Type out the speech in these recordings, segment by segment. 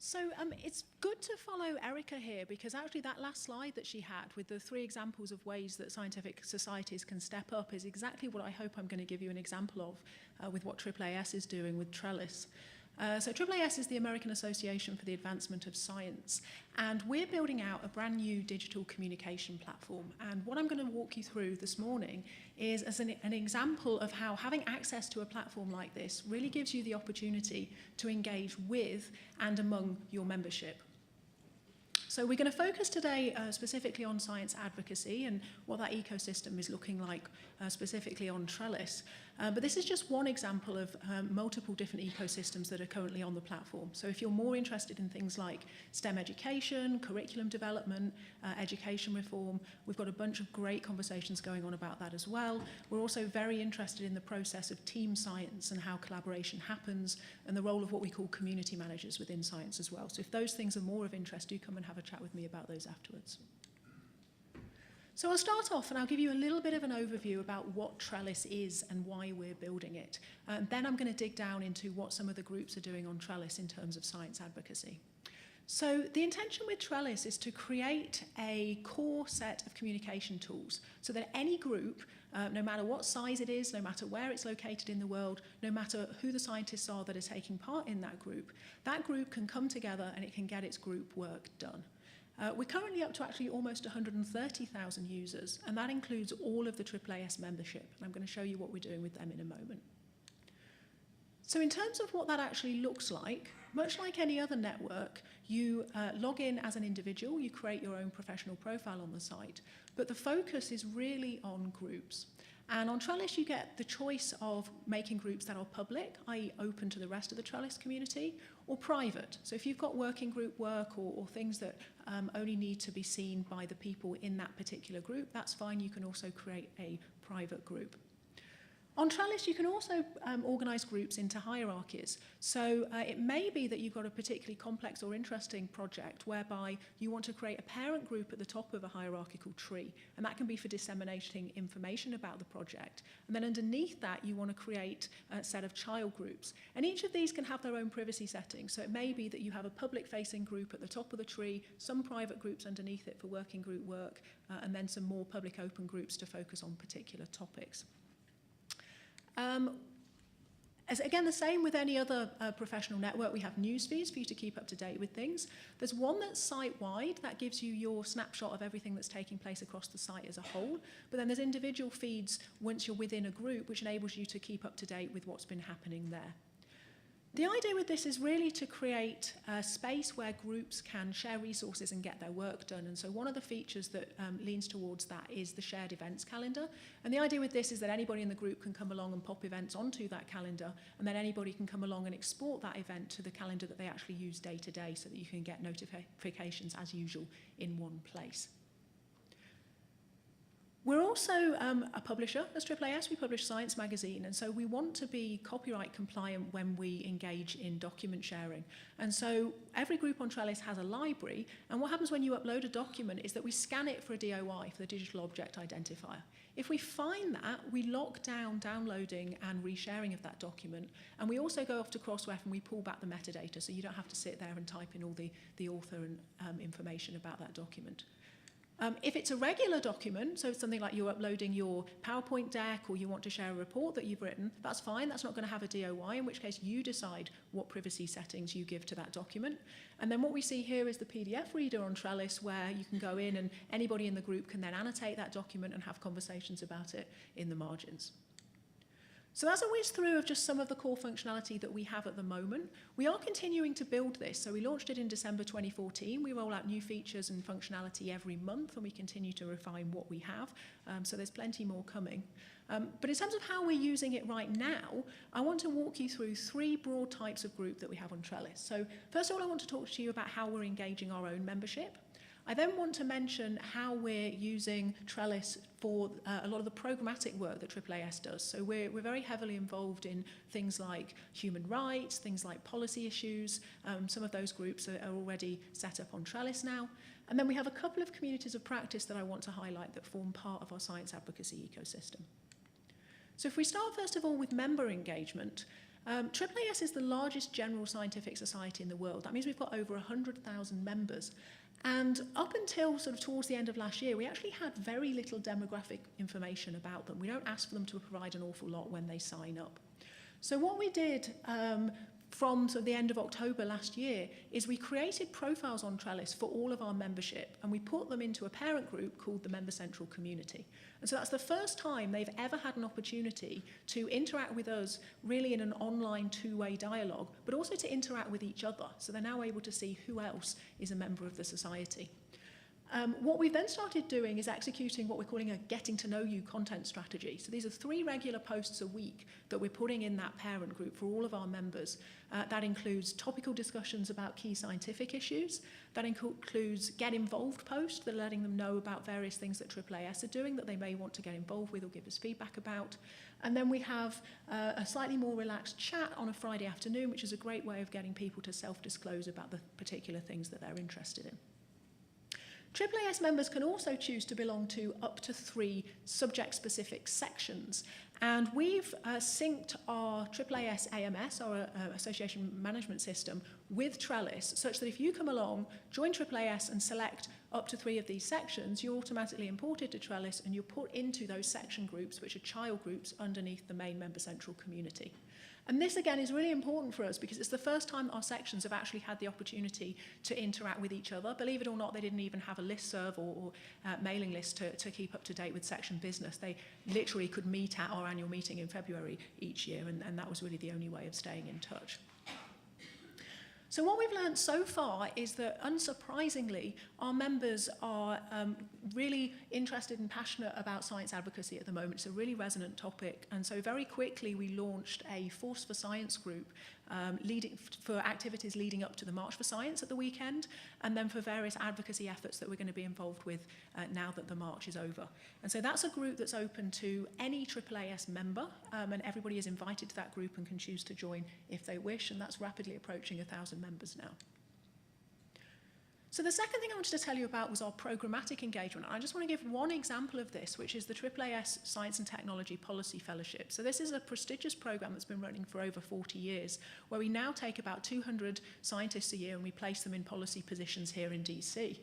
So it's good to follow Erica here, because actually that last slide that she had with the 3 examples of ways that scientific societies can step up is exactly what I hope I'm going to give you an example of with what AAAS is doing with Trellis. So AAAS is the American Association for the Advancement of Science, and we're building out a brand new digital communication platform. And what I'm going to walk you through this morning is as an example of how having access to a platform like this really gives you the opportunity to engage with and among your membership. So we're going to focus today specifically on science advocacy and what that ecosystem is looking like specifically on Trellis. But this is just one example of multiple different ecosystems that are currently on the platform. So if you're more interested in things like STEM education, curriculum development, education reform, we've got a bunch of great conversations going on about that as well. We're also very interested in the process of team science and how collaboration happens, and the role of what we call community managers within science as well. So if those things are more of interest, do come and have a chat with me about those afterwards. So I'll start off and I'll give you a little bit of an overview about what Trellis is and why we're building it. Then I'm going to dig down into what some of the groups are doing on Trellis in terms of science advocacy. So the intention with Trellis is to create a core set of communication tools so that any group, no matter what size it is, no matter where it's located in the world, no matter who the scientists are that are taking part in that group can come together and it can get its group work done. We're currently up to actually almost 130,000 users, and that includes all of the AAAS membership. And I'm going to show you what we're doing with them in a moment. So in terms of what that actually looks like, much like any other network, you log in as an individual, you create your own professional profile on the site, but the focus is really on groups. And on Trellis, you get the choice of making groups that are public, i.e. open to the rest of the Trellis community, or private. So if you've got working group work or things that only need to be seen by the people in that particular group, that's fine. You can also create a private group. On Trellis, you can also organise groups into hierarchies. So it may be that you've got a particularly complex or interesting project whereby you want to create a parent group at the top of a hierarchical tree, and that can be for disseminating information about the project. And then underneath that, you want to create a set of child groups. And each of these can have their own privacy settings. So it may be that you have a public-facing group at the top of the tree, some private groups underneath it for working group work, and then some more public open groups to focus on particular topics. Again, the same with any other professional network, we have news feeds for you to keep up to date with things. There's one that's site-wide, that gives you your snapshot of everything that's taking place across the site as a whole. But then there's individual feeds once you're within a group, which enables you to keep up to date with what's been happening there. The idea with this is really to create a space where groups can share resources and get their work done. And so one of the features that leans towards that is the shared events calendar. And the idea with this is that anybody in the group can come along and pop events onto that calendar, and then anybody can come along and export that event to the calendar that they actually use day to day, so that you can get notifications as usual in one place. We're also a publisher as AAAS. We publish Science Magazine, and so we want to be copyright compliant when we engage in document sharing. And so every group on Trellis has a library, and what happens when you upload a document is that we scan it for a DOI, for the Digital Object Identifier. If we find that, we lock down downloading and resharing of that document, and we also go off to Crossref and we pull back the metadata, so you don't have to sit there and type in all the author and information about that document. If it's a regular document, so it's something like you're uploading your PowerPoint deck or you want to share a report that you've written, that's fine. That's not going to have a DOI, in which case you decide what privacy settings you give to that document. And then what we see here is the PDF reader on Trellis, where you can go in and anybody in the group can then annotate that document and have conversations about it in the margins. So that's a whiz through of just some of the core functionality that we have at the moment. We are continuing to build this. So we launched it in December 2014. We roll out new features and functionality every month, and we continue to refine what we have. So there's plenty more coming. But in terms of how we're using it right now, I want to walk you through 3 broad types of group that we have on Trellis. So first of all, I want to talk to you about how we're engaging our own membership. I then want to mention how we're using Trellis for a lot of the programmatic work that AAAS does. So we're very heavily involved in things like human rights, things like policy issues. Some of those groups are already set up on Trellis now. And then we have a couple of communities of practice that I want to highlight that form part of our science advocacy ecosystem. So if we start first of all with member engagement, AAAS is the largest general scientific society in the world. That means we've got over 100,000 members. And up until sort of towards the end of last year, we actually had very little demographic information about them. We don't ask for them to provide an awful lot when they sign up. So what we did from sort of the end of October last year is we created profiles on Trellis for all of our membership, and we put them into a parent group called the Member Central Community. And so that's the first time they've ever had an opportunity to interact with us really in an online two-way dialogue, but also to interact with each other. So they're now able to see who else is a member of the society. What we've then started doing is executing what we're calling a getting to know you content strategy. So these are 3 regular posts a week that we're putting in that parent group for all of our members. That includes topical discussions about key scientific issues. That includes get involved posts that are letting them know about various things that AAAS are doing that they may want to get involved with or give us feedback about. And then we have a slightly more relaxed chat on a Friday afternoon, which is a great way of getting people to self-disclose about the particular things that they're interested in. AAAS members can also choose to belong to up to 3 subject-specific sections. And we've synced our AAAS AMS, our Association Management System, with Trellis, such that if you come along, join AAAS and select up to 3 of these sections, you're automatically imported to Trellis and you're put into those section groups, which are child groups underneath the main Member Central community. And this, again, is really important for us because it's the first time our sections have actually had the opportunity to interact with each other. Believe it or not, they didn't even have a listserv or mailing list to keep up to date with section business. They literally could meet at our annual meeting in February each year, and that was really the only way of staying in touch. So what we've learned so far is that, unsurprisingly, our members are really interested and passionate about science advocacy at the moment. It's a really resonant topic. And so very quickly, we launched a Force for Science group for activities leading up to the March for Science at the weekend, and then for various advocacy efforts that we're going to be involved with now that the March is over. And so that's a group that's open to any AAAS member, and everybody is invited to that group and can choose to join if they wish, and that's rapidly approaching 1,000 members now. So the second thing I wanted to tell you about was our programmatic engagement. I just want to give one example of this, which is the AAAS Science and Technology Policy Fellowship. So this is a prestigious program that's been running for over 40 years, where we now take about 200 scientists a year and we place them in policy positions here in DC.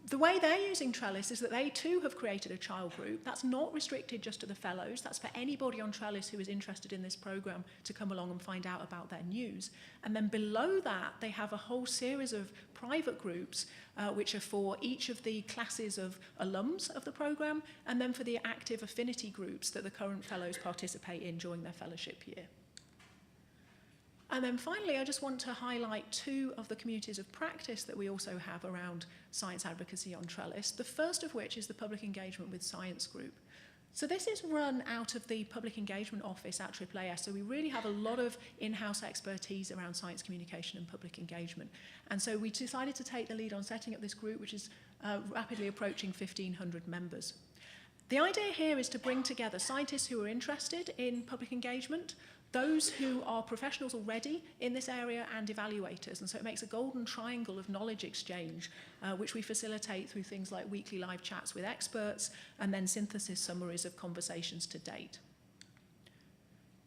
The way they're using Trellis is that they too have created a child group. That's not restricted just to the fellows. That's for anybody on Trellis who is interested in this program to come along and find out about their news. And then below that, they have a whole series of private groups which are for each of the classes of alums of the program, and then for the active affinity groups that the current fellows participate in during their fellowship year. And then finally, I just want to highlight 2 of the communities of practice that we also have around science advocacy on Trellis, the first of which is the Public Engagement with Science group. So this is run out of the Public Engagement Office at AAAS, so we really have a lot of in-house expertise around science communication and public engagement. And so we decided to take the lead on setting up this group, which is rapidly approaching 1,500 members. The idea here is to bring together scientists who are interested in public engagement, those who are professionals already in this area, and evaluators. And so it makes a golden triangle of knowledge exchange, which we facilitate through things like weekly live chats with experts and then synthesis summaries of conversations to date.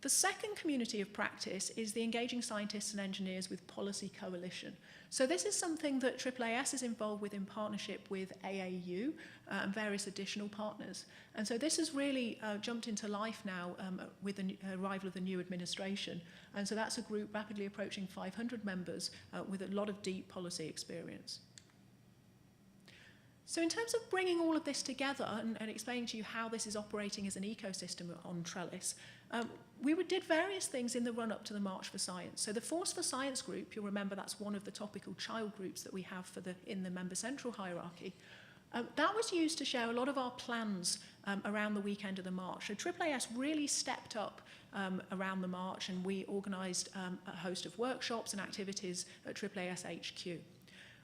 The second community of practice is the Engaging Scientists and Engineers with Policy Coalition. So this is something that AAAS is involved with in partnership with AAU and various additional partners. And so this has really jumped into life now with the arrival of the new administration. And so that's a group rapidly approaching 500 members with a lot of deep policy experience. So in terms of bringing all of this together and explaining to you how this is operating as an ecosystem on Trellis, we did various things in the run-up to the March for Science. So the Force for Science group, you'll remember that's one of the topical child groups that we have in the Member Central hierarchy. That was used to share a lot of our plans around the weekend of the March. So AAAS really stepped up around the March, and we organised a host of workshops and activities at AAAS HQ.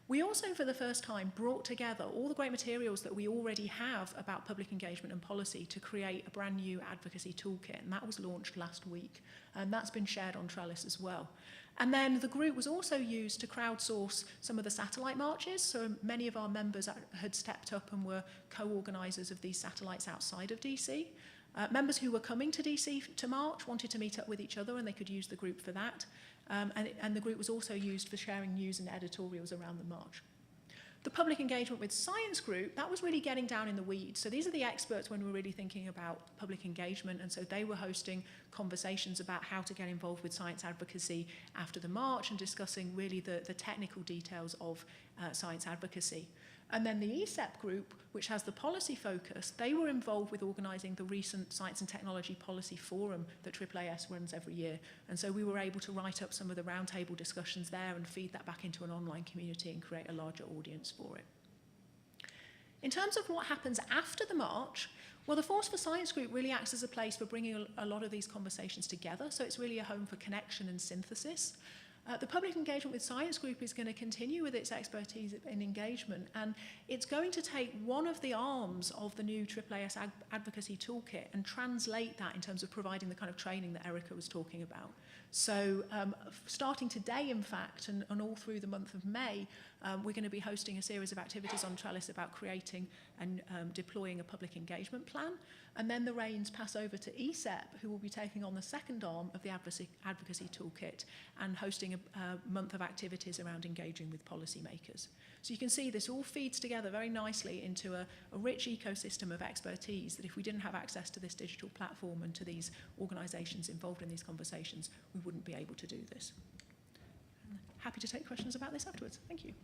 We also, for the first time, brought together all the great materials that we already have about public engagement and policy to create a brand new advocacy toolkit, and that was launched last week, and that's been shared on Trellis as well. And then the group was also used to crowdsource some of the satellite marches, so many of our members had stepped up and were co-organisers of these satellites outside of DC. Members who were coming to DC to March wanted to meet up with each other, and they could use the group for that. And the group was also used for sharing news and editorials around the march. The public engagement with science group, that was really getting down in the weeds. So these are the experts when we're really thinking about public engagement, and so they were hosting conversations about how to get involved with science advocacy after the march and discussing really the technical details of science advocacy. And then the ESEP group, which has the policy focus, they were involved with organising the recent Science and Technology Policy Forum that AAAS runs every year. And so we were able to write up some of the roundtable discussions there and feed that back into an online community and create a larger audience for it. In terms of what happens after the march, well, the Force for Science group really acts as a place for bringing a lot of these conversations together. So it's really a home for connection and synthesis. The public engagement with science group is going to continue with its expertise in engagement, and it's going to take one of the arms of the new AAAS advocacy toolkit and translate that in terms of providing the kind of training that Erica was talking about. So starting today, in fact, and all through the month of May, we're going to be hosting a series of activities on Trellis about creating and deploying a public engagement plan. And then the reins pass over to ESEP, who will be taking on the second arm of the advocacy toolkit and hosting a month of activities around engaging with policymakers. So you can see this all feeds together very nicely into a rich ecosystem of expertise that if we didn't have access to this digital platform and to these organisations involved in these conversations, we wouldn't be able to do this. Happy to take questions about this afterwards. Thank you.